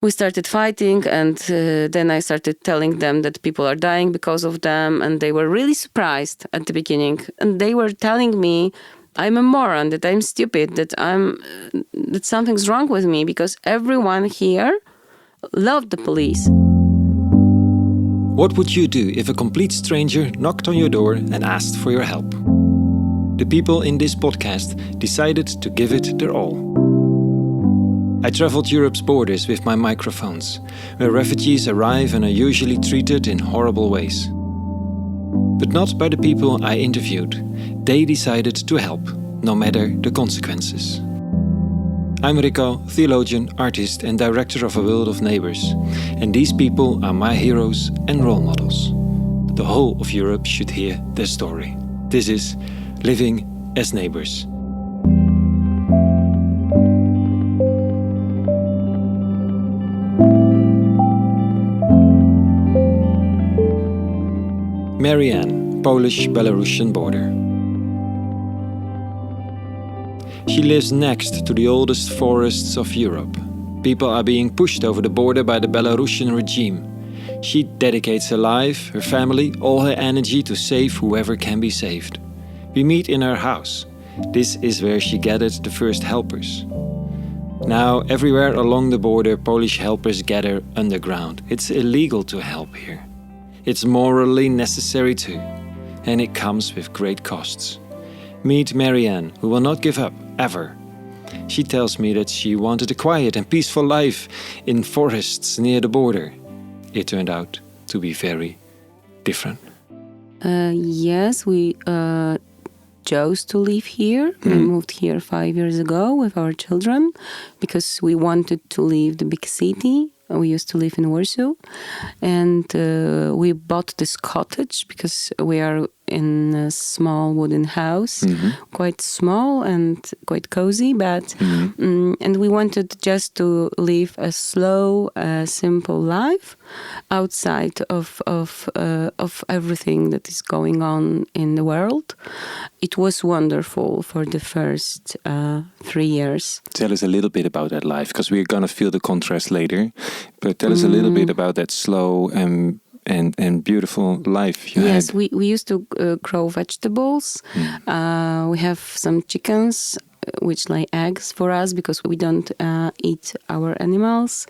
We started fighting, and then I started telling them that people are dying because of them, and they were really surprised at the beginning. And they were telling me I'm a moron, that I'm stupid, that something's wrong with me, because everyone here loved the police. What would you do if a complete stranger knocked on your door and asked for your help? The people in this podcast decided to give it their all. I traveled Europe's borders with my microphones, where refugees arrive and are usually treated in horrible ways. But not by the people I interviewed. They decided to help, no matter the consequences. I'm Rico, theologian, artist and director of a world of Neighbours. And these people are my heroes and role models. The whole of Europe should hear their story. This is Living as Neighbours. Marianna, Polish-Belarussian border. She lives next to the oldest forests of Europe. People are being pushed over the border by the Belarusian regime. She dedicates her life, her family, all her energy to save whoever can be saved. We meet in her house. This is where she gathered the first helpers. Now, everywhere along the border, Polish helpers gather underground. It's illegal to help here. It's morally necessary too, and it comes with great costs. Meet Marianna, who will not give up, ever. She tells me that she wanted a quiet and peaceful life in forests near the border. It turned out to be very different. Yes, we chose to live here. We moved here 5 years ago with our children because we wanted to leave the big city. We used to live in Warsaw, and we bought this cottage because we are in a small wooden house, quite small and quite cozy, but and we wanted just to live a slow, simple life outside of everything that is going on in the world. It was wonderful for the first 3 years. Tell us a little bit about that life, because we're going to feel the contrast later. But tell us a little bit about that slow and beautiful life you had. Yes, we used to grow vegetables. We have some chickens which lay eggs for us because we don't eat our animals.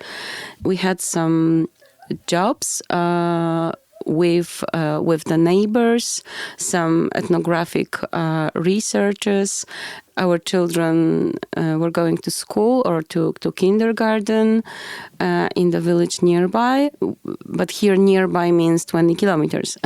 We had some jobs with the neighbors, some ethnographic researchers. Our children were going to school or to kindergarten in the village nearby, but here nearby means 20 kilometers.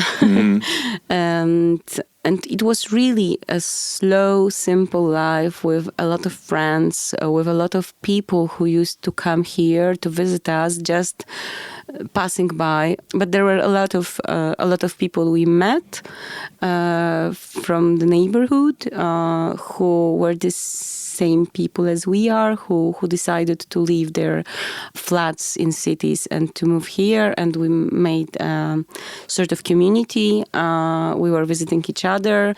And it was really a slow, simple life with a lot of friends, with a lot of people who used to come here to visit us, just passing by. But there were a lot of people we met from the neighborhood who were the same people as we are, who decided to leave their flats in cities and to move here. And we made a sort of community. We were visiting each other.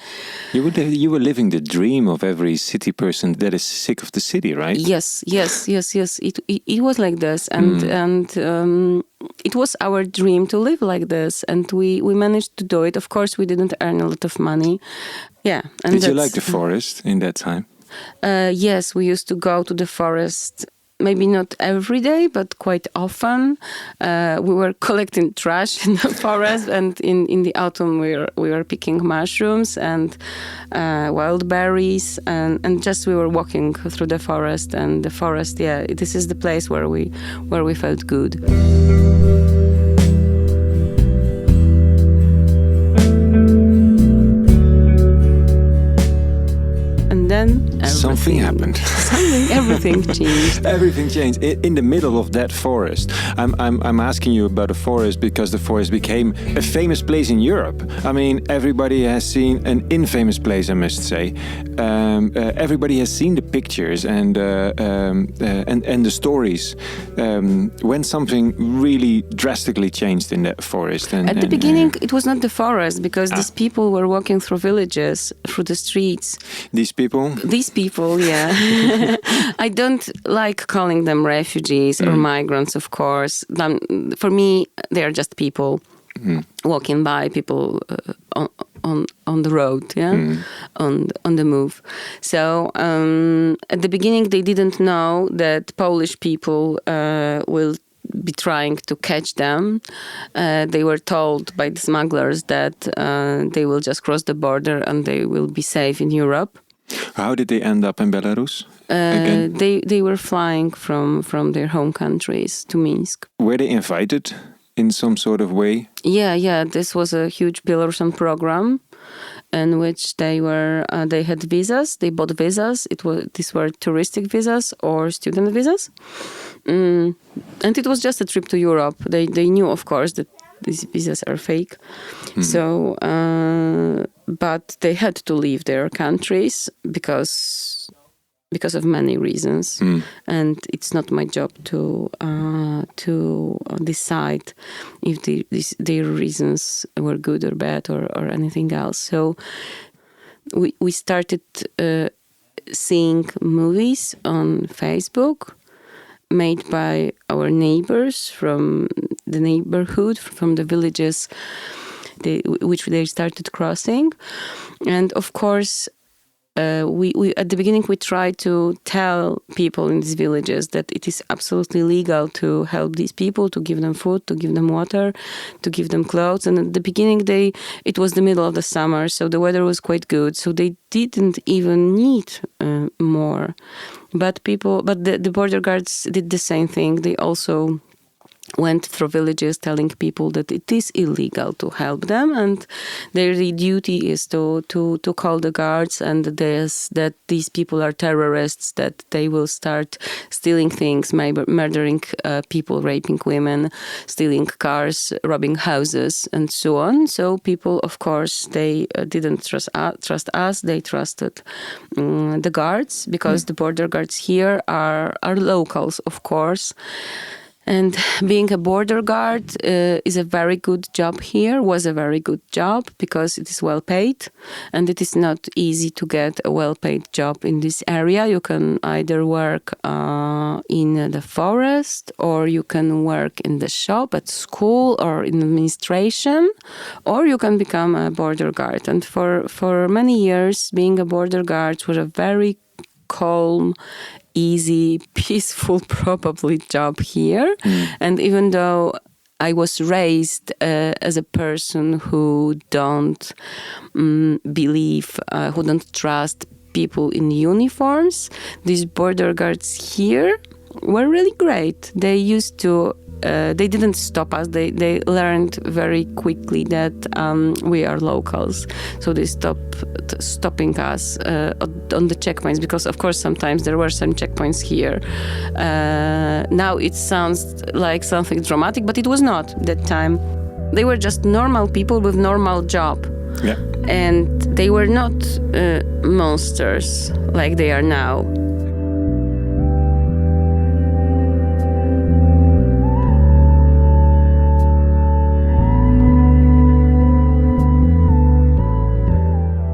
You were living the dream of every city person that is sick of the city, right? Yes. It was like this, and it was our dream to live like this, and we managed to do it. Of course, we didn't earn a lot of money. Yeah. And did you like the forest in that time? Yes, we used to go to the forest. Maybe not every day, but quite often. We were collecting trash in the forest, and in the autumn we were picking mushrooms and wild berries, and just we were walking through the forest. And the forest, this is the place where we felt good. And then something happened. Everything changed. Everything changed in the middle of that forest. I'm asking you about the forest because the forest became a famous place in Europe. I mean, everybody has seen an infamous place, I must say. Everybody has seen the pictures and the stories when something really drastically changed in that forest. At the beginning, it was not the forest because these people were walking through villages, through the streets. These people? These people people, yeah. I don't like calling them refugees or migrants, of course. For me, they are just people walking by, people on the road, yeah, on the move. So at the beginning, they didn't know that Polish people will be trying to catch them. They were told by the smugglers that they will just cross the border and they will be safe in Europe. How did they end up in Belarus? Again? They were flying from their home countries to Minsk. Were they invited in some sort of way? Yeah. This was a huge Belarusian program in which they had visas. They bought visas. These were touristic visas or student visas. And it was just a trip to Europe. They knew, of course, that these visas are fake. So, but they had to leave their countries because of many reasons. And it's not my job to decide if their reasons were good or bad or anything else. So we started seeing movies on Facebook made by our neighbors from the neighborhood, from the villages which they started crossing. And of course, we at the beginning we tried to tell people in these villages that it is absolutely legal to help these people, to give them food, to give them water, to give them clothes. And at the beginning it was the middle of the summer, so the weather was quite good, so they didn't even need more. But the border guards did the same thing. They also went through villages telling people that it is illegal to help them, and their duty is to call the guards, and that these people are terrorists, that they will start stealing things, murdering people, raping women, stealing cars, robbing houses, and so on. So people, of course, they didn't trust us. They trusted the guards, because the border guards here are locals, of course. And being a border guard is a very good job here, was a very good job, because it is well paid, and it is not easy to get a well-paid job in this area. You can either work in the forest, or you can work in the shop, at school, or in administration, or you can become a border guard. And for many years, being a border guard was a very calm, easy, peaceful, probably job here. And even though I was raised as a person who don't believe, who don't trust people in uniforms, these border guards here were really great. They used to they didn't stop us. They learned very quickly that we are locals. So they stopped stopping us on the checkpoints, because of course sometimes there were some checkpoints here. Now it sounds like something dramatic, but it was not that time. They were just normal people with normal job. Yeah. And they were not monsters like they are now.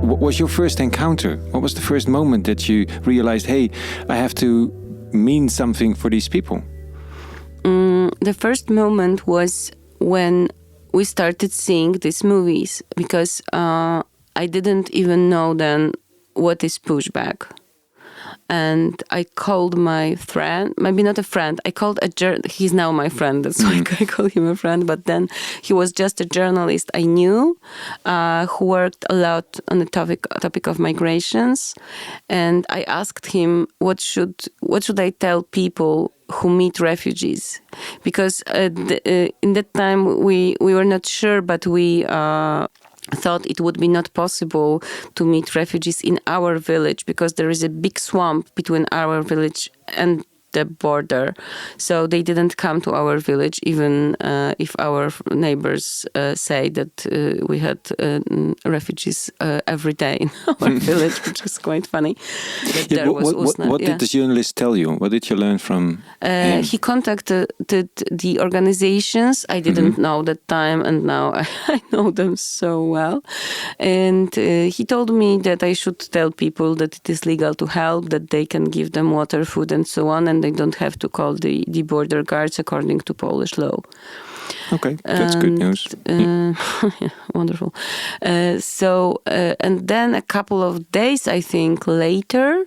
What was your first encounter? What was the first moment that you realized, hey, I have to mean something for these people? The first moment was when we started seeing these movies, because I didn't even know then what is pushback. And I called my friend, maybe not a friend, I called he's now my friend, that's why I call him a friend, but then he was just a journalist I knew, who worked a lot on the topic of migrations. And I asked him, what should I tell people who meet refugees? Because in that time we were not sure, but we thought it would be not possible to meet refugees in our village, because there is a big swamp between our village and the border. So they didn't come to our village, even if our neighbors say that we had refugees every day in our village, which is quite funny. What did the journalist tell you? What did you learn from him? He contacted the organizations. I didn't know that time, and now I know them so well. And he told me that I should tell people that it is legal to help, that they can give them water, food, and so on, and they don't have to call the border guards according to Polish law. Okay, that's good news. Yeah, wonderful. And then a couple of days, I think, later,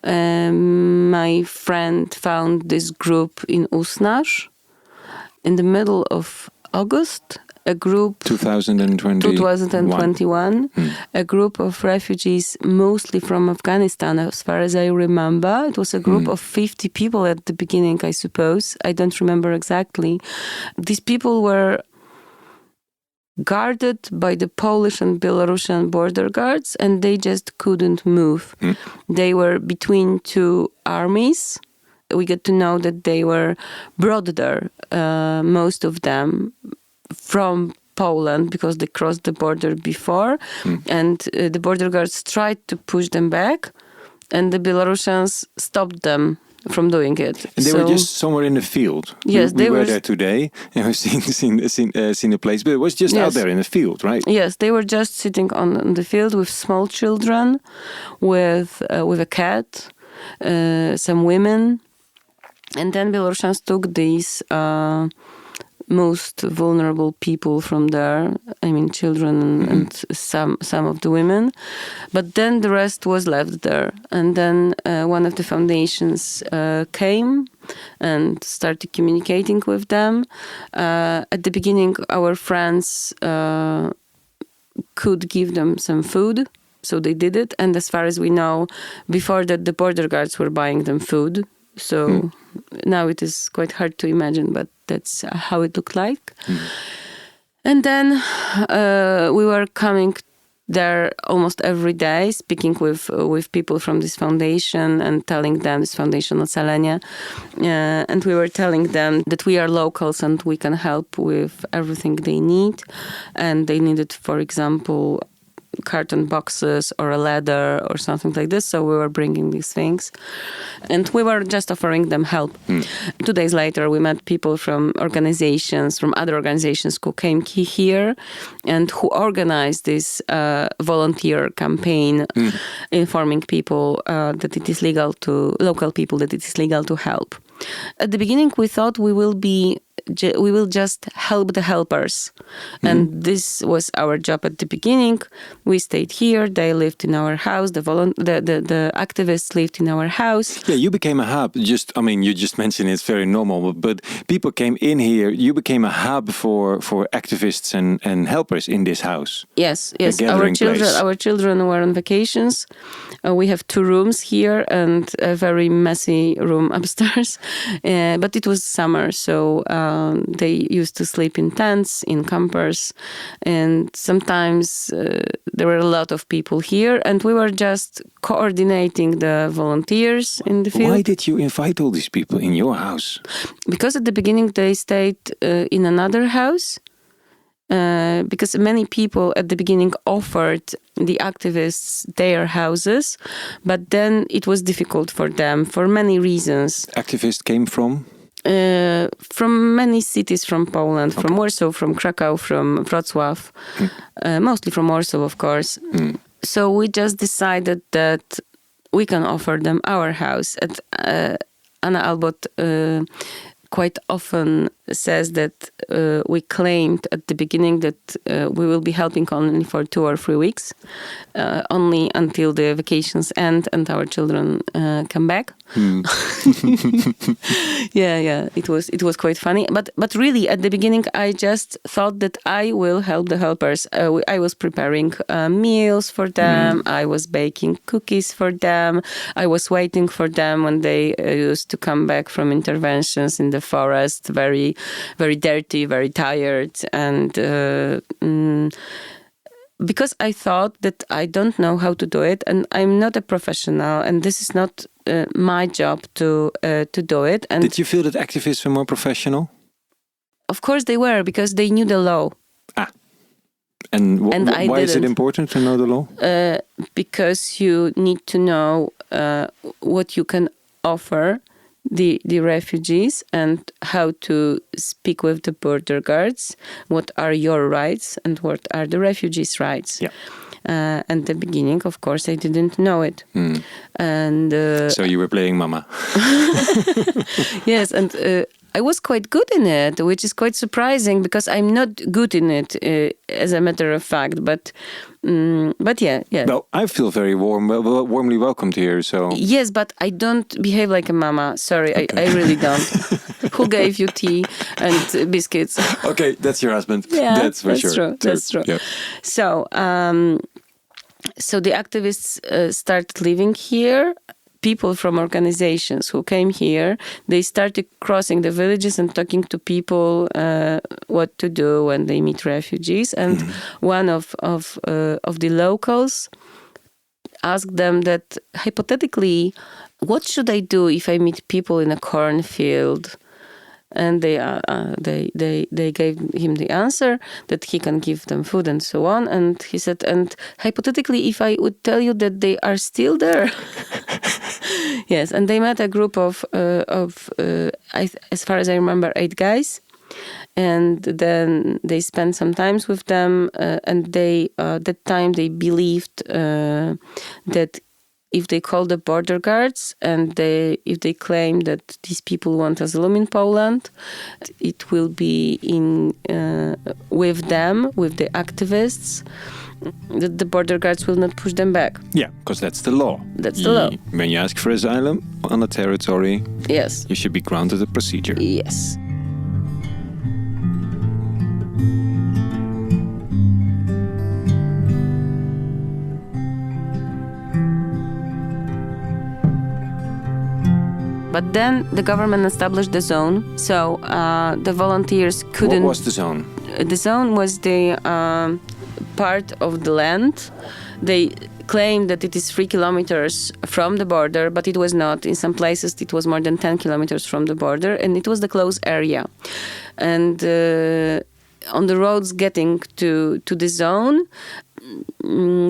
my friend found this group in Usnarz in the middle of August. A group 2021, a group of refugees, mostly from Afghanistan, as far as I remember. It was a group of 50 people at the beginning, I suppose. I don't remember exactly. These people were guarded by the Polish and Belarusian border guards, and they just couldn't move. They were between two armies. We get to know that they were brought there, most of them, from Poland, because they crossed the border before, and the border guards tried to push them back, and the Belarusians stopped them from doing it. And they were just somewhere in the field. Yes, we were there today, and we've seen the place, but it was just out there in the field, right? Yes, they were just sitting on the field with small children, with a cat, some women, and then Belarusians took these most vulnerable people from there. I mean, children and some of the women. But then the rest was left there. And then one of the foundations came and started communicating with them. At the beginning, our friends could give them some food. So they did it. And as far as we know, before that, the border guards were buying them food. So now it is quite hard to imagine, but that's how it looked like. And then we were coming there almost every day, speaking with people from this foundation and telling them, this foundation Ocalenie, and we were telling them that we are locals and we can help with everything they need. And they needed, for example, carton boxes or a ladder or something like this. So we were bringing these things and we were just offering them help. 2 days later, we met people from organizations, from other organizations who came here and who organized this volunteer campaign, informing people that it is legal to, local people, that it is legal to help. At the beginning, we thought we will just help the helpers. And this was our job at the beginning. We stayed here. They lived in our house. The activists lived in our house. Yeah, you became a hub. You just mentioned it's very normal, but people came in here. You became a hub for activists and helpers in this house. Yes. Our children were on vacations. We have 2 rooms here and a very messy room upstairs. But it was summer, so they used to sleep in tents, in campers, and sometimes there were a lot of people here, and we were just coordinating the volunteers in the field. Why did you invite all these people in your house? Because at the beginning they stayed in another house. Because many people at the beginning offered the activists their houses, but then it was difficult for them for many reasons. Activists came from? From many cities from Poland, from Warsaw, from Krakow, from Wrocław, mostly from Warsaw, of course. So we just decided that we can offer them our house. Anna Albot quite often says that we claimed at the beginning that we will be helping only for 2 or 3 weeks, only until the vacations end and our children come back. Yeah, it was quite funny. But really, at the beginning, I just thought that I will help the helpers. I was preparing meals for them. I was baking cookies for them. I was waiting for them when they used to come back from interventions in the forest, very, very dirty, very tired, and because I thought that I don't know how to do it, and I'm not a professional, and this is not my job to do it. And Did you feel that activists were more professional? of course they were, because they knew the law. And I why is it didn't. important to know the law? Because you need to know what you can offer the refugees and how to speak with the border guards, what are your rights and what are the refugees' rights. Yeah. At the beginning, of course, I didn't know it. And So you were playing mama. yes, and I was quite good in it, which is quite surprising because I'm not good in it, as a matter of fact. But yeah. Well, I feel very warmly welcomed here. So Yes, but I don't behave like a mama. Sorry, Okay. I really don't. Who gave you tea and biscuits? okay, that's your husband. Yeah, that's for sure. True. That's true. Yeah. So the activists started living here. People from organizations who came here, they started crossing the villages and talking to people what to do when they meet refugees. And one of the locals asked them that, hypothetically, what should I do if I meet people in a cornfield? And they gave him the answer that he can give them food and so on. And he said, and hypothetically, if I would tell you that they are still there. Yes, and they met a group of as far as I remember, 8 guys. And then they spent some time with them. And that time they believed that if they call the border guards and if they claim that these people want asylum in Poland, it will be with them, with the activists, that the border guards will not push them back. Yeah, because that's the law. That's the law. When you ask for asylum on a territory, Yes. you should be granted a procedure. Yes. But then the government established the zone, so the volunteers couldn't... What was the zone? The zone was the part of the land. They claimed that it is 3 kilometers from the border, but it was not. In some places, it was more than 10 kilometers from the border, and it was the closed area. And on the roads getting to the zone,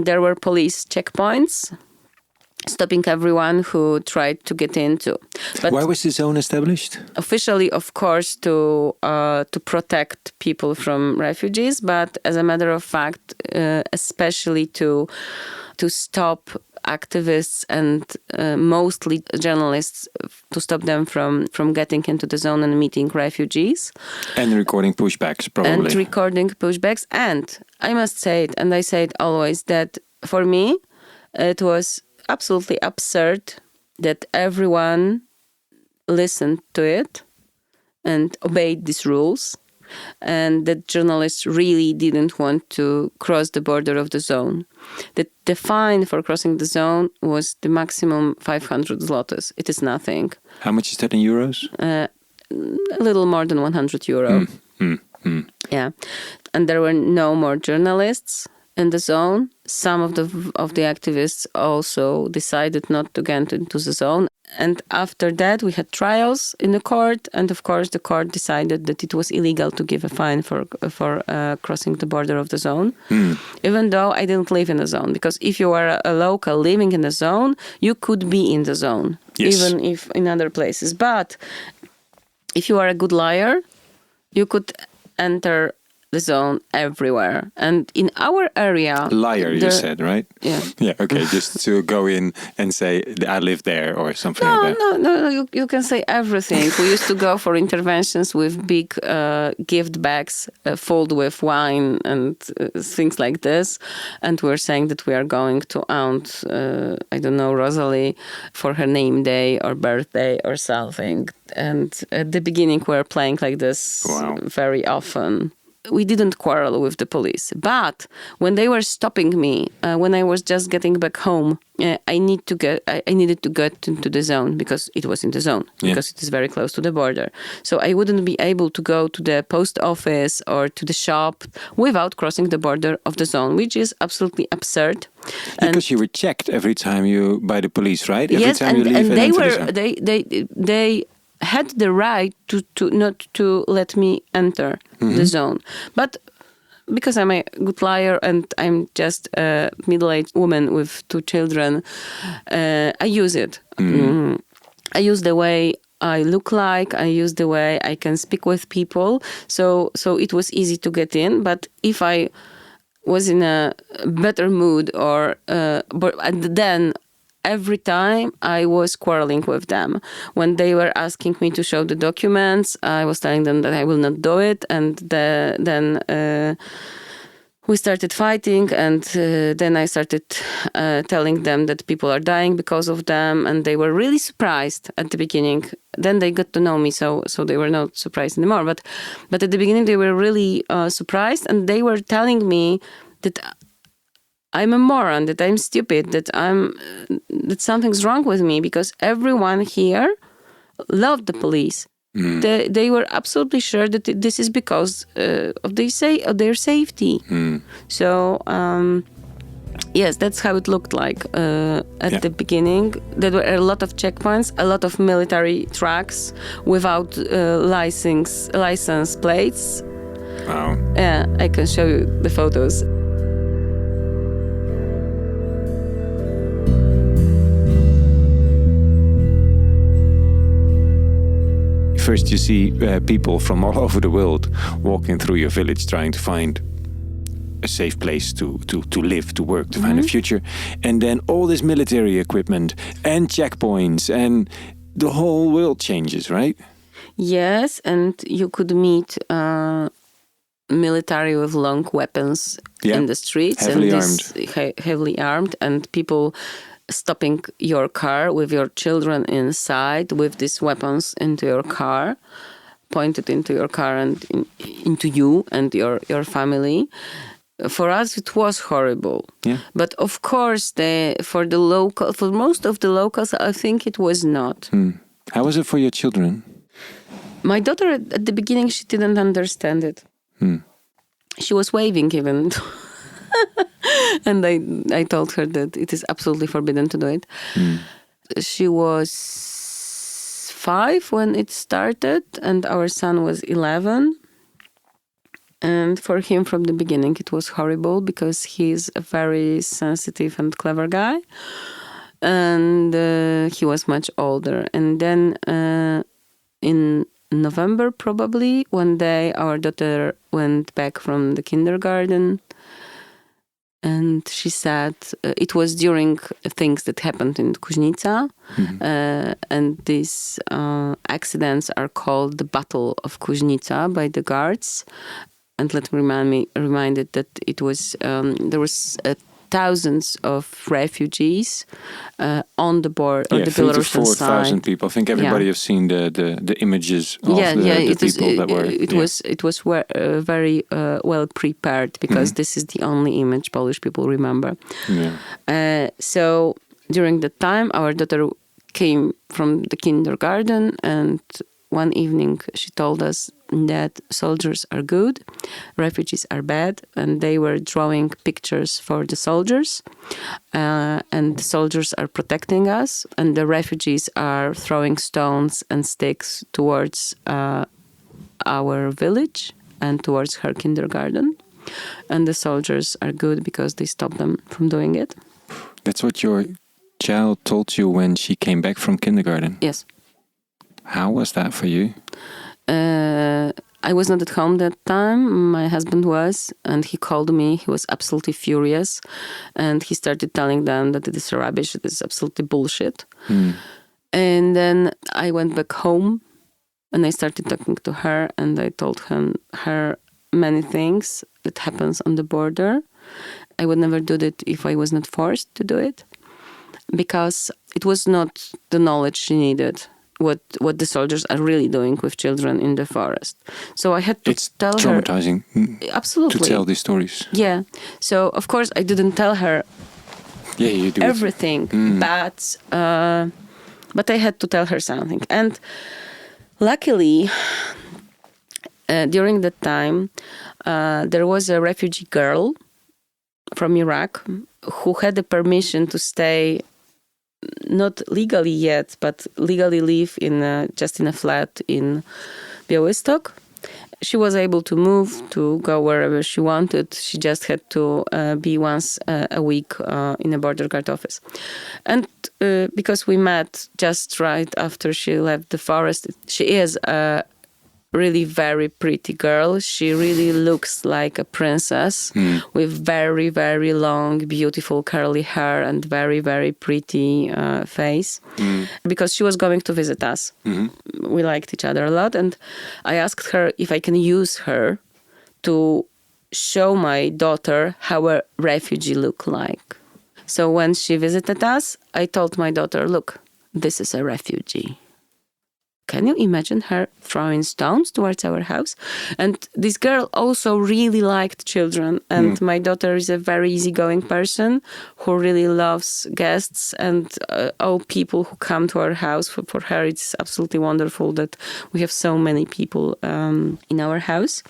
there were police checkpoints, stopping everyone who tried to get into. But why was the zone established? officially, of course, to protect people from refugees, but as a matter of fact, especially to stop activists and mostly journalists, to stop them from getting into the zone and meeting refugees. And recording pushbacks, probably. And recording pushbacks. And I must say it, and I say it always, that for me, it was absolutely absurd that everyone listened to it and obeyed these rules, and that journalists really didn't want to cross the border of the zone. That the fine for crossing the zone was the maximum 500 zlotys. It is nothing. How much is that in euros? A little more than 100 euro. Yeah. And there were no more journalists in the zone. Some of the activists also decided not to get into the zone. And after that, we had trials in the court. And of course, the court decided that it was illegal to give a fine for crossing the border of the zone. Even though I didn't live in the zone. Because if you are a local living in the zone, you could be in the zone. Yes. Even if in other places. But if you are a good liar, you could enter the zone everywhere. And in our area... Liar, you said, right? Yeah. Yeah, okay, just to go in and say, I live there or something like that. No, you can say everything. We used to go for interventions with big gift bags filled with wine and things like this. And we're saying that we are going to Aunt, I don't know, Rosalie for her name day or birthday or something. And at the beginning, we were playing like this very often. we didn't quarrel with the police. But when they were stopping me, when I was just getting back home, I needed to get into the zone because it was in the zone, because it is very close to the border. So I wouldn't be able to go to the post office or to the shop without crossing the border of the zone, which is absolutely absurd. Because you were checked every time by the police, right? Every Yes, time you leave and the zone. they had the right to not to let me enter the zone. But because I'm a good liar and I'm just a middle-aged woman with 2 children, I use it. I use the way I look like, I use the way I can speak with people. So it was easy to get in. But if I was in a better mood and then every time I was quarreling with them. When they were asking me to show the documents, I was telling them that I will not do it. And then we started fighting. And then I started telling them that people are dying because of them. And they were really surprised at the beginning. Then they got to know me, so they were not surprised anymore. But at the beginning, they were really surprised. And they were telling me that I'm a moron, that I'm stupid, that something's wrong with me, because everyone here loved the police. They were absolutely sure that this is because of their safety. So yes, that's how it looked like at the beginning. There were a lot of checkpoints, a lot of military trucks without license plates. Wow. Yeah, I can show you the photos. First, you see people from all over the world walking through your village, trying to find a safe place to live, to work, to find a future. And then all this military equipment and checkpoints, and the whole world changes, right? Yes, and you could meet military with long weapons in the streets. Heavily armed, and people stopping your car with your children inside with these weapons into your car, pointed into your car and into you and your family. For us, it was horrible. Yeah. But of course, for most of the locals, I think it was not. How was it for your children? My daughter, at the beginning, she didn't understand it. She was waving even. And I told her that it is absolutely forbidden to do it. She was 5 when it started, and our son was 11. And for him, from the beginning, it was horrible because he's a very sensitive and clever guy. And he was much older. And then in November, probably, one day, our daughter went back from the kindergarten. And she said it was during things that happened in Kuźnica. And these accidents are called the Battle of Kuźnica by the guards. And let me remind it that it was there was thousands of refugees on the border, on the Belarusian side. 4,000 people. I think everybody has seen the images of the people that were. It was very well prepared, because this is the only image Polish people remember. So during that time, our daughter came from the kindergarten, and one evening she told us that soldiers are good, refugees are bad, and they were drawing pictures for the soldiers, and the soldiers are protecting us, and the refugees are throwing stones and sticks towards our village and towards her kindergarten, and the soldiers are good because they stopped them from doing it. That's what your child told you when she came back from kindergarten? Yes. How was that for you? I was not at home that time. My husband was, and he called me. He was absolutely furious, and he started telling them that it is rubbish, it is absolutely bullshit. And then I went back home, and I started talking to her, and I told her many things that happens on the border. I would never do it if I was not forced to do it, because it was not the knowledge she needed. what the soldiers are really doing with children in the forest. So I had to tell her. It's traumatizing. Absolutely. To tell these stories. Yeah. So of course I didn't tell her You do everything, but I had to tell her something. And luckily, during that time, there was a refugee girl from Iraq who had the permission to stay, not legally yet, but legally live just in a flat in Białystok. She was able to move, to go wherever she wanted. She just had to be once a week in a border guard office. And because we met just right after she left the forest, she is a really very pretty girl. She really looks like a princess with very, very long, beautiful curly hair and very, very pretty face. Because she was going to visit us. We liked each other a lot. And I asked her if I can use her to show my daughter how a refugee look like. So when she visited us, I told my daughter, look, this is a refugee. Can you imagine her throwing stones towards our house? And this girl also really liked children. And my daughter is a very easygoing person who really loves guests and all people who come to our house. For her, it's absolutely wonderful that we have so many people in our house.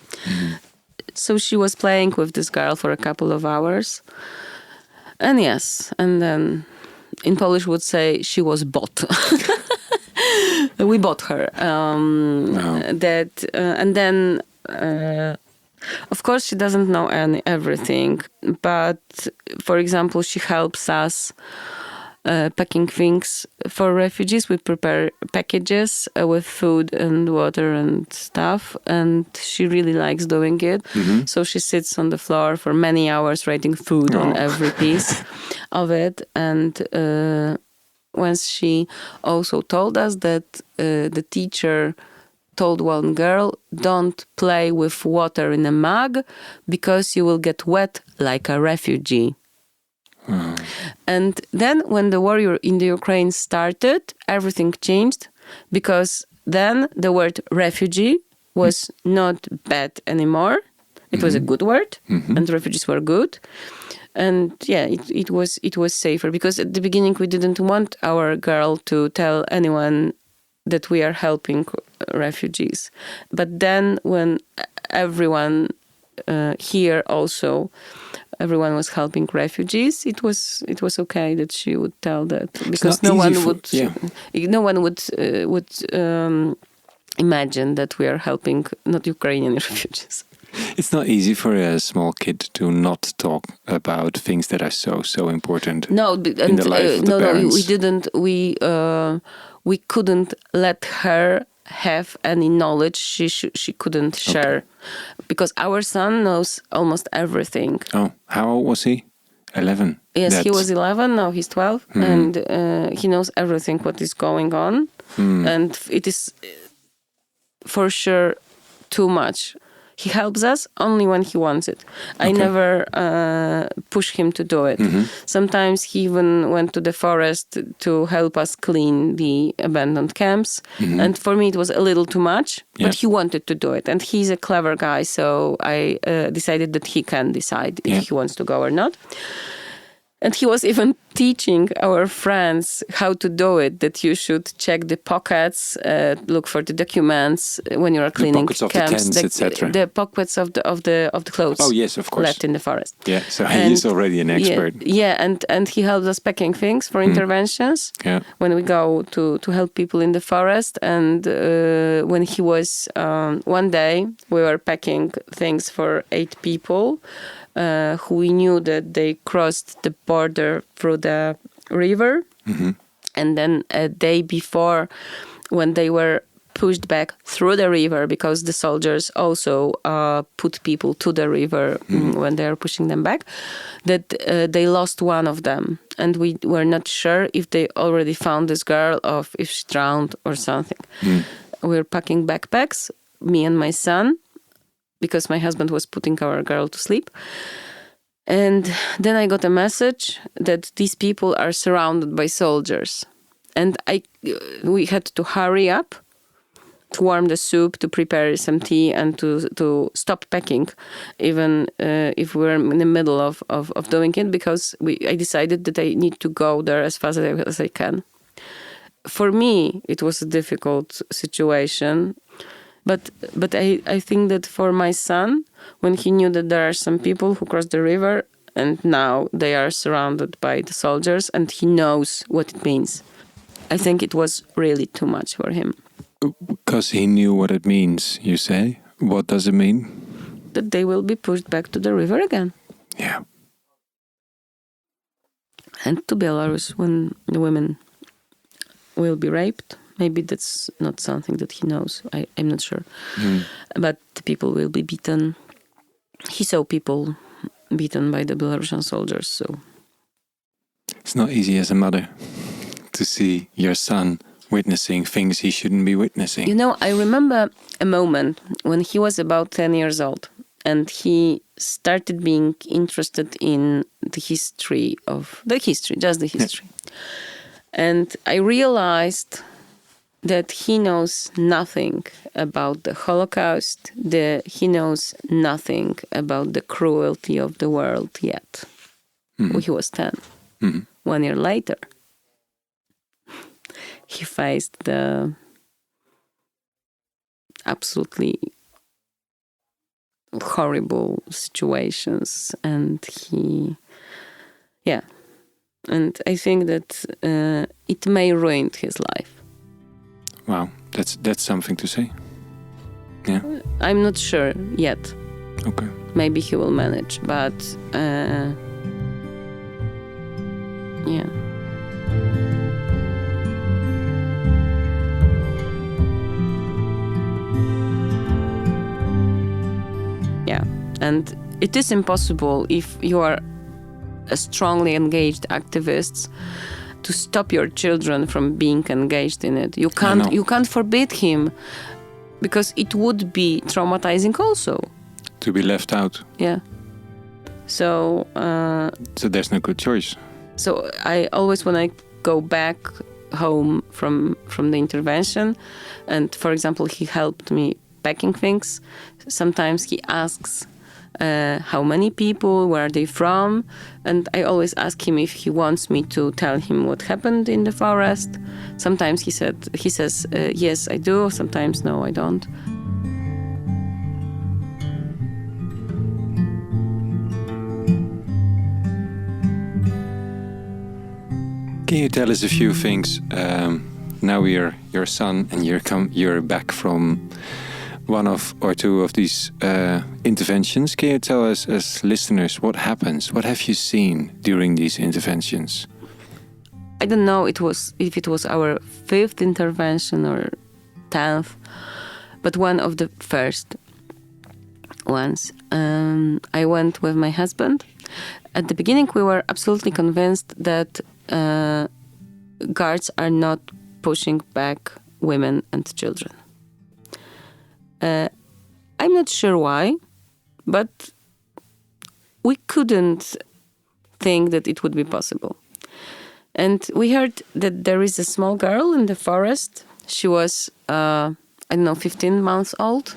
So she was playing with this girl for a couple of hours. And yes, and then in Polish would say she was bought. We bought her. And then, of course, she doesn't know everything. But, for example, she helps us packing things for refugees. We prepare packages with food and water and stuff. And she really likes doing it. So she sits on the floor for many hours writing food on every piece of it. And once she also told us that the teacher told one girl, don't play with water in a mug because you will get wet like a refugee. And then when the war in the Ukraine started, everything changed because then the word refugee was not bad anymore. It was a good word and refugees were good. And yeah, it was safer because at the beginning we didn't want our girl to tell anyone that we are helping refugees. But then when everyone here also, everyone was helping refugees, it was okay that she would tell that because no one would imagine that we are helping not Ukrainian refugees. It's not easy for a small kid to not talk about things that are so important. No, in the life of the parents. We didn't. We couldn't let her have any knowledge she couldn't share, because our son knows almost everything. Oh, how old was he? 11. Yes, he was 11. Now he's 12, and he knows everything what is going on, and it is for sure too much. He helps us only when he wants it. I never push him to do it. Sometimes he even went to the forest to help us clean the abandoned camps. And for me, it was a little too much, but he wanted to do it. And he's a clever guy, so I decided that he can decide if he wants to go or not. And he was even teaching our friends how to do it, that you should check the pockets, look for the documents when you are cleaning the pockets camps, of the tents, etc. The pockets of the clothes. Oh yes, of course. Left in the forest. Yeah, so he is already an expert. Yeah, and he helped us packing things for interventions. Yeah. When we go to help people in the forest, and when he was one day we were packing things for 8 people. Who we knew that they crossed the border through the river. And then a day before, when they were pushed back through the river, because the soldiers also put people to the river when they were pushing them back, that they lost one of them. And we were not sure if they already found this girl or if she drowned or something. We were packing backpacks, me and my son, because my husband was putting our girl to sleep. And then I got a message that these people are surrounded by soldiers. And we had to hurry up to warm the soup, to prepare some tea, and to stop packing, even if we were in the middle of doing it, because I decided that I need to go there as fast as I can. For me, it was a difficult situation, but I think that for my son, when he knew that there are some people who crossed the river and now they are surrounded by the soldiers and he knows what it means, I think it was really too much for him. Because he knew what it means, you say? What does it mean? That they will be pushed back to the river again. Yeah. And to Belarus, when the women will be raped. Maybe that's not something that he knows. I'm not sure. But the people will be beaten. He saw people beaten by the Belarusian soldiers, so... It's not easy as a mother to see your son witnessing things he shouldn't be witnessing. You know, I remember a moment when he was about 10 years old and he started being interested in the history. And I realized that he knows nothing about the Holocaust, he knows nothing about the cruelty of the world yet. He was 10. 1 year later, he faced the absolutely horrible situations, and and I think that it may ruin his life. Wow, that's something to say. Yeah. I'm not sure yet. Okay. Maybe he will manage, but yeah. Yeah, and it is impossible if you are a strongly engaged activist to stop your children from being engaged in it. You can't forbid him, because it would be traumatizing also. To be left out. Yeah. So there's no good choice. So I always, when I go back home from the intervention, and for example, he helped me packing things, sometimes he asks how many people, where are they from, and I always ask him if he wants me to tell him what happened in the forest. Sometimes he says yes, I do. Sometimes no, I don't. Can you tell us a few things? Now we're your son, and you're back from one or two of these interventions. Can you tell us, as listeners, what happens? What have you seen during these interventions? I don't know if it was our 5th intervention or 10th, but one of the first ones. I went with my husband. At the beginning, we were absolutely convinced that guards are not pushing back women and children. I'm not sure why, but we couldn't think that it would be possible. And we heard that there is a small girl in the forest. She was, 15 months old,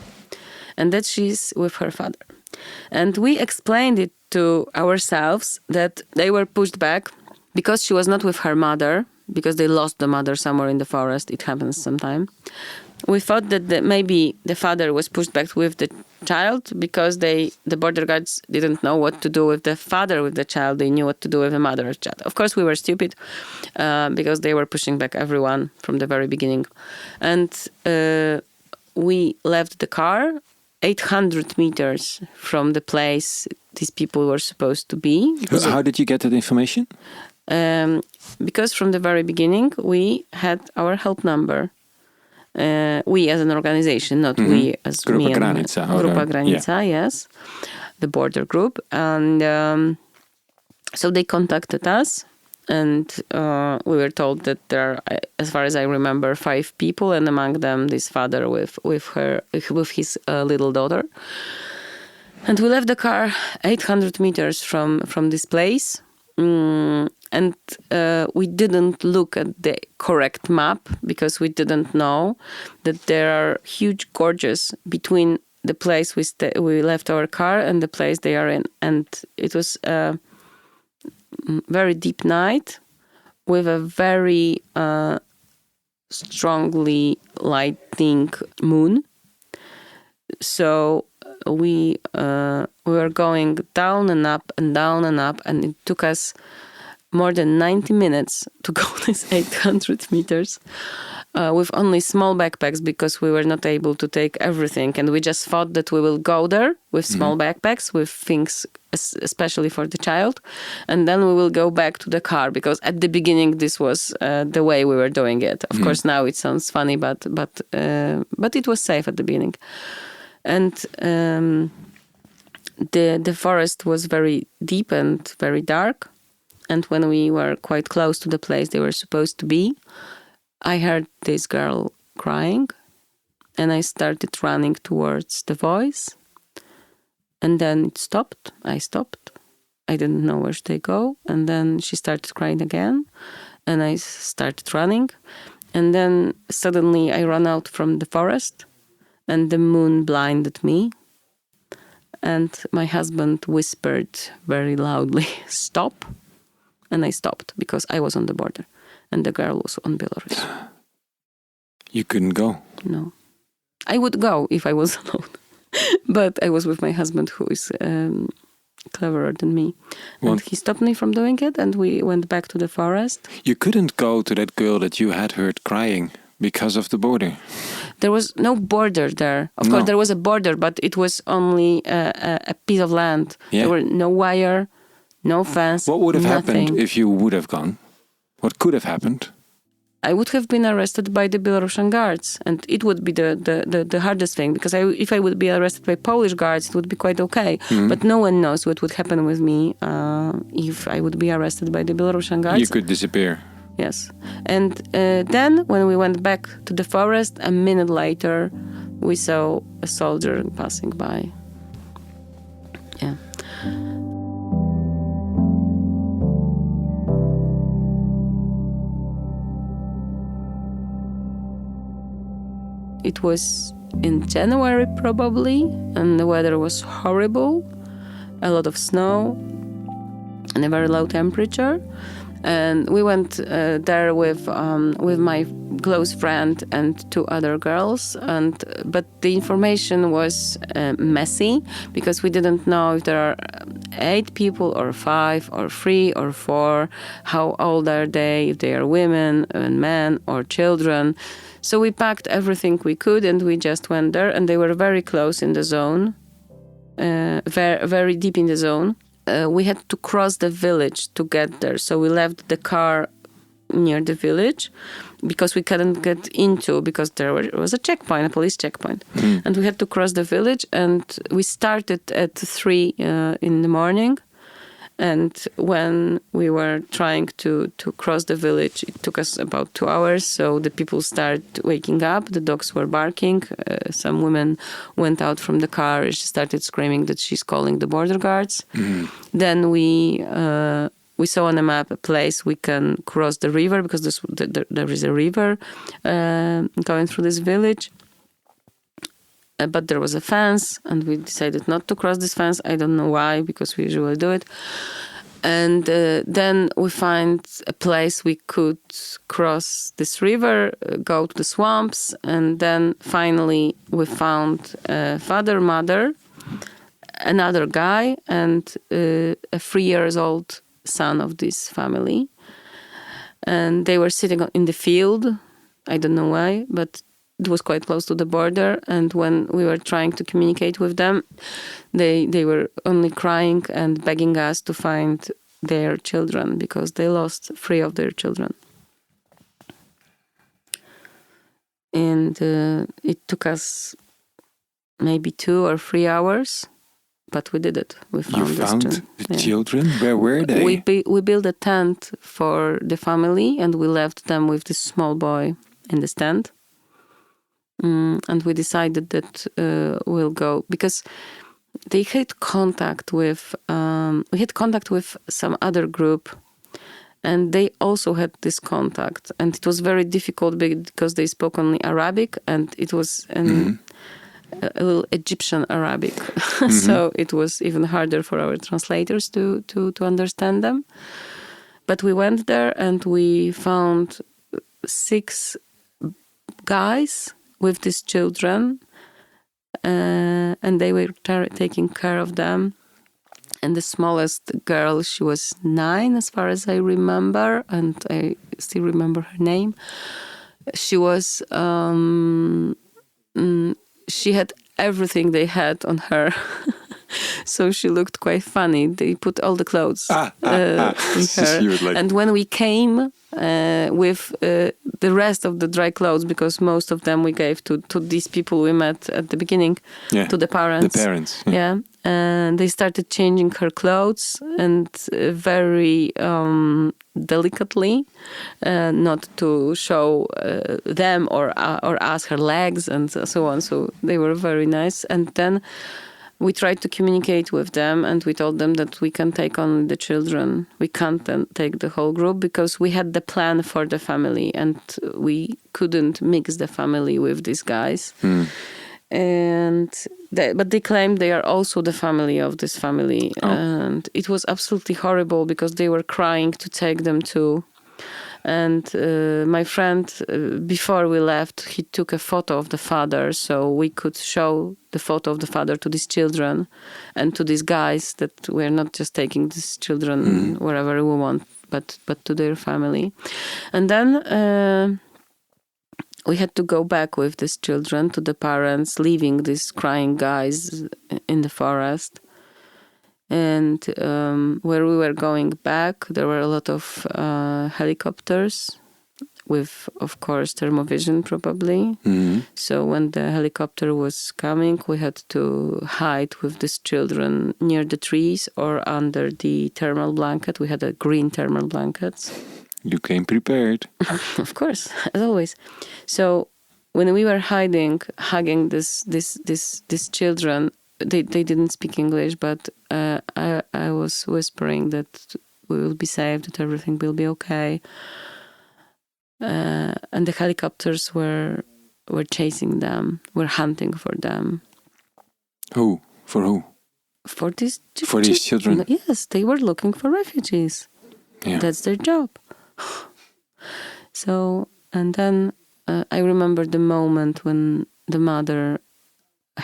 and that she's with her father. And we explained it to ourselves that they were pushed back because she was not with her mother, because they lost the mother somewhere in the forest. It happens sometimes. We thought that maybe the father was pushed back with the child because the border guards didn't know what to do with the father with the child. They knew what to do with the mother with the child. Of course, we were stupid because they were pushing back everyone from the very beginning. And we left the car 800 meters from the place these people were supposed to be. How did you get that information? Because from the very beginning, we had our help number. We as an organization, not we as Grupa Granica. Grupa Granica, yes, the border group. And so they contacted us, and we were told that there are, as far as I remember, 5 people, and among them this father with his little daughter. And we left the car 800 meters from this place. And we didn't look at the correct map because we didn't know that there are huge gorges between the place we left our car and the place they are in. And it was a very deep night with a very strongly lighting moon. So we were going down and up and down and up, and it took us more than 90 minutes to go this 800 meters with only small backpacks because we were not able to take everything. And we just thought that we will go there with small backpacks, with things especially for the child. And then we will go back to the car because at the beginning this was the way we were doing it. Of course, now it sounds funny, but it was safe at the beginning. And the forest was very deep and very dark. And when we were quite close to the place they were supposed to be, I heard this girl crying, and I started running towards the voice. And then it stopped. I stopped. I didn't know where should I go. And then she started crying again, and I started running. And then suddenly I ran out from the forest, and the moon blinded me. And my husband whispered very loudly, "Stop." And I stopped because I was on the border and the girl was on Belarus. You couldn't go? No. I would go if I was alone. But I was with my husband, who is cleverer than me. And he stopped me from doing it, and we went back to the forest. You couldn't go to that girl that you had heard crying because of the border? There was no border there. Of course, there was a border, but it was only a piece of land. Yeah. There were no wire, no fence. What would have nothing. happened if you would have gone? What could have happened? I would have been arrested by the Belarusian guards, and it would be the hardest thing, because if I would be arrested by Polish guards, it would be quite okay. But no one knows what would happen with me if I would be arrested by the Belarusian guards. You could disappear. Yes. And then when we went back to the forest, a minute later, we saw a soldier passing by. Yeah. It was in January probably, and the weather was horrible, a lot of snow and a very low temperature. And we went there with my close friend and two other girls, but the information was messy because we didn't know if there are 8 people or 5 or 3 or 4, how old are they, if they are women and men or children. So we packed everything we could and we just went there, and they were very close in the zone, very, very deep in the zone. We had to cross the village to get there. So we left the car near the village because we couldn't get into, because there was a checkpoint, a police checkpoint. And we had to cross the village, and we started at 3 in the morning. And when we were trying to cross the village, it took us about 2 hours. So the people started waking up. The dogs were barking. Some women went out from the car. She started screaming that she's calling the border guards. Then we saw on a map a place we can cross the river, because there is a river going through this village. But there was a fence, and we decided not to cross this fence. I don't know why, because we usually do it. And then we find a place we could cross this river, go to the swamps, and then finally we found a father, mother, another guy, and a 3-year-old son of this family. And they were sitting in the field. I don't know why, but it was quite close to the border, and when we were trying to communicate with them, they were only crying and begging us to find their children, because they lost 3 of their children. And it took us maybe 2 or 3 hours, but we did it. We found the children? Where were they? We built a tent for the family, and we left them with this small boy in the tent. And we decided that we'll go, because they had contact with we had contact with some other group, and they also had this contact, and it was very difficult because they spoke only Arabic, and it was a little Egyptian Arabic, so it was even harder for our translators to understand them. But we went there and we found 6 guys with these children, and they were taking care of them. And the smallest girl, she was 9 as far as I remember, and I still remember her name. She was, she had everything they had on her. So she looked quite funny. They put all the clothes in her. And when we came with the rest of the dry clothes, because most of them we gave to these people we met at the beginning, to the parents. The parents. Yeah. And they started changing her clothes, and very delicately, not to show them or us her legs and so on. So they were very nice. And then we tried to communicate with them, and we told them that we can take only the children. We can't take the whole group, because we had the plan for the family, and we couldn't mix the family with these guys. But they claimed they are also the family of this family. And it was absolutely horrible, because they were crying to take them too. And my friend, before we left, he took a photo of the father, so we could show the photo of the father to these children and to these guys, that we're not just taking these children wherever we want, but to their family. And then we had to go back with these children to the parents, leaving these crying guys in the forest. And where we were going back, there were a lot of helicopters with, of course, thermovision probably. So when the helicopter was coming, we had to hide with these children near the trees or under the thermal blanket. We had a green thermal blankets. You came prepared. Of course, as always. So when we were hiding, hugging these children, they didn't speak English, but I was whispering that we will be safe, that everything will be okay. And the helicopters were chasing them, were hunting for them. Who? For who? For these children? Yes, they were looking for refugees. Yeah. That's their job. So, and then I remember the moment when the mother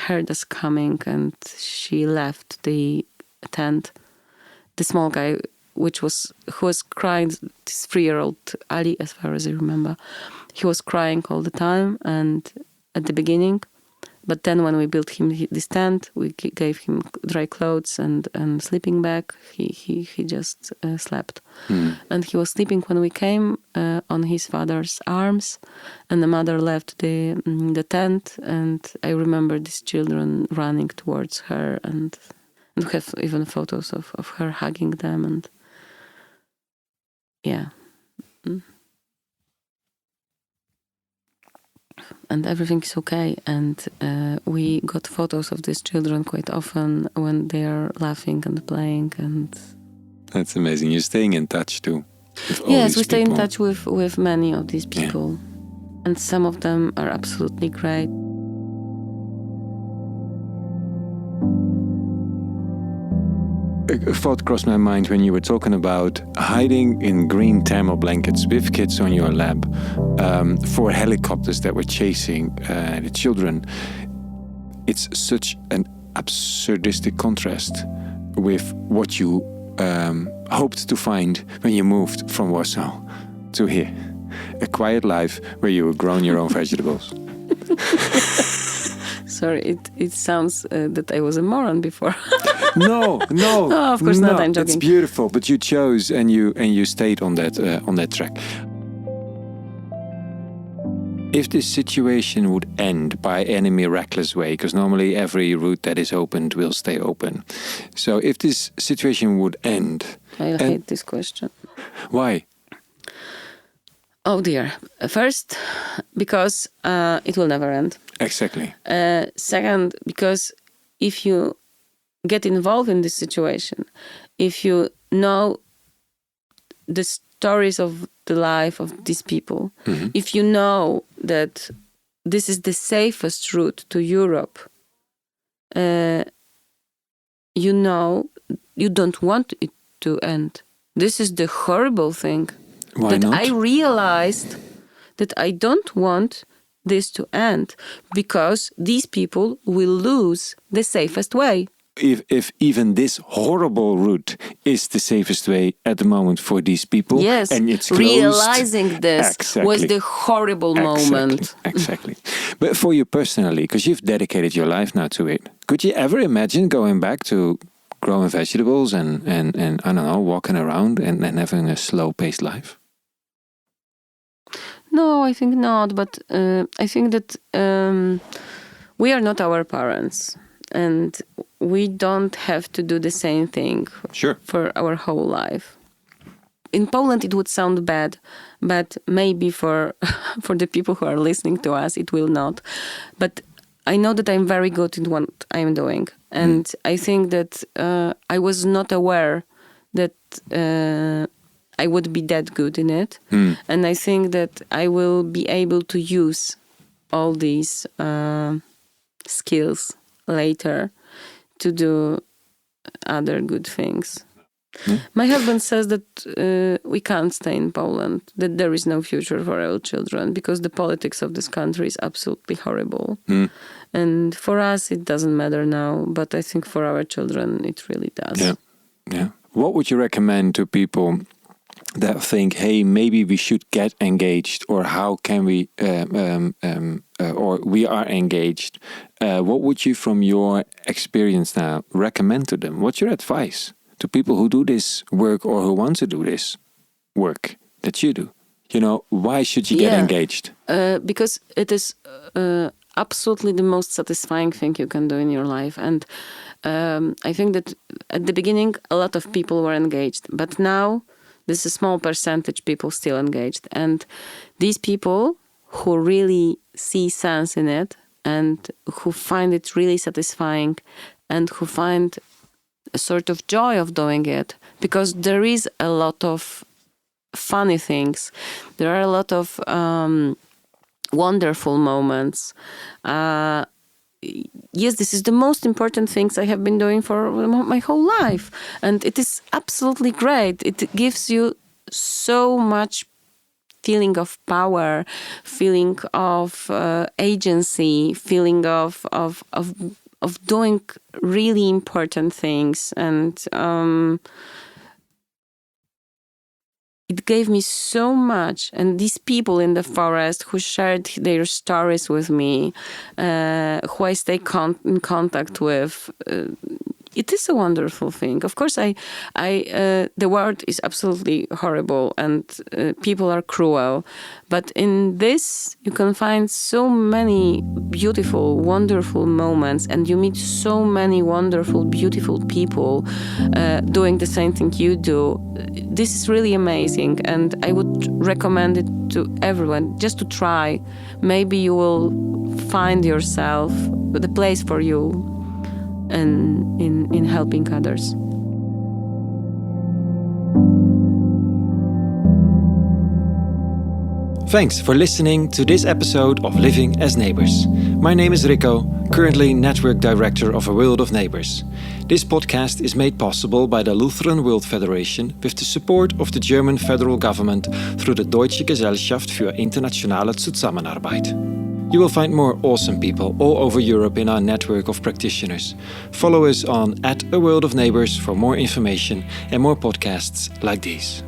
heard us coming and she left the tent. The small guy, who was crying, this 3-year-old Ali, as far as I remember, he was crying all the time, and at the beginning. But then when we built him this tent, we gave him dry clothes and sleeping bag. He just slept. And he was sleeping when we came on his father's arms, and the mother left the tent, and I remember these children running towards her, and we have even photos of her hugging them, and yeah. And everything is okay. And we got photos of these children quite often when they are laughing and playing. And that's amazing. You're staying in touch too. Yes, we stay in touch with many of these people. Yeah. And some of them are absolutely great. A thought crossed my mind when you were talking about hiding in green thermal blankets with kids on your lap for helicopters that were chasing the children. It's such an absurdistic contrast with what you hoped to find when you moved from Warsaw to here. A quiet life where you were growing your own vegetables. Sorry, it sounds that I was a moron before. No. Oh, of course not. I'm joking. It's beautiful, but you chose and you stayed on that track. If this situation would end by any miraculous way, because normally every route that is opened will stay open. So if this situation would end... I hate this question. Why? Oh dear. First, because it will never end. Exactly. Second, because if you get involved in this situation, if you know the stories of the life of these people, if you know that this is the safest route to Europe, you know you don't want it to end. This is the horrible thing. Why not? I realized that I don't want this to end because these people will lose the safest way. If even this horrible route is the safest way at the moment for these people, yes, and it's closed, realizing this was the horrible moment. Exactly. But for you personally, because you've dedicated your life now to it, could you ever imagine going back to growing vegetables and I don't know, walking around and having a slow-paced life? No, I think not. But I think that we are not our parents. And we don't have to do the same thing for our whole life. In Poland, it would sound bad, but maybe for the people who are listening to us, it will not. But I know that I'm very good in what I'm doing. And I think that I was not aware that I would be that good in it. And I think that I will be able to use all these skills later to do other good things. My husband says that we can't stay in Poland, that there is no future for our children because the politics of this country is absolutely horrible. And for us, it doesn't matter now, but I think for our children, it really does. Yeah. What would you recommend to people that think, hey, maybe we should get engaged, or how can we, or we are engaged? What would you, from your experience now, recommend to them? What's your advice to people who do this work or who want to do this work that you do? You know, why should you get engaged? Because it is absolutely the most satisfying thing you can do in your life. And I think that at the beginning, a lot of people were engaged, but now there's a small percentage people still engaged. And these people who really see sense in it and who find it really satisfying and who find a sort of joy of doing it, because there is a lot of funny things. There are a lot of wonderful moments. Yes, this is the most important things I have been doing for my whole life. And it is absolutely great. It gives you so much feeling of power, feeling of agency, feeling of doing really important things. And it gave me so much. And these people in the forest who shared their stories with me, who I stay in contact with, it is a wonderful thing. Of course, the world is absolutely horrible and people are cruel. But in this, you can find so many beautiful, wonderful moments, and you meet so many wonderful, beautiful people doing the same thing you do. This is really amazing, and I would recommend it to everyone just to try. Maybe you will find yourself the place for you and in helping others. Thanks for listening to this episode of Living as Neighbours. My name is Rico, currently Network Director of A World of Neighbours. This podcast is made possible by the Lutheran World Federation with the support of the German federal government through the Deutsche Gesellschaft für internationale Zusammenarbeit. You will find more awesome people all over Europe in our network of practitioners. Follow us on @A World of Neighbours for more information and more podcasts like these.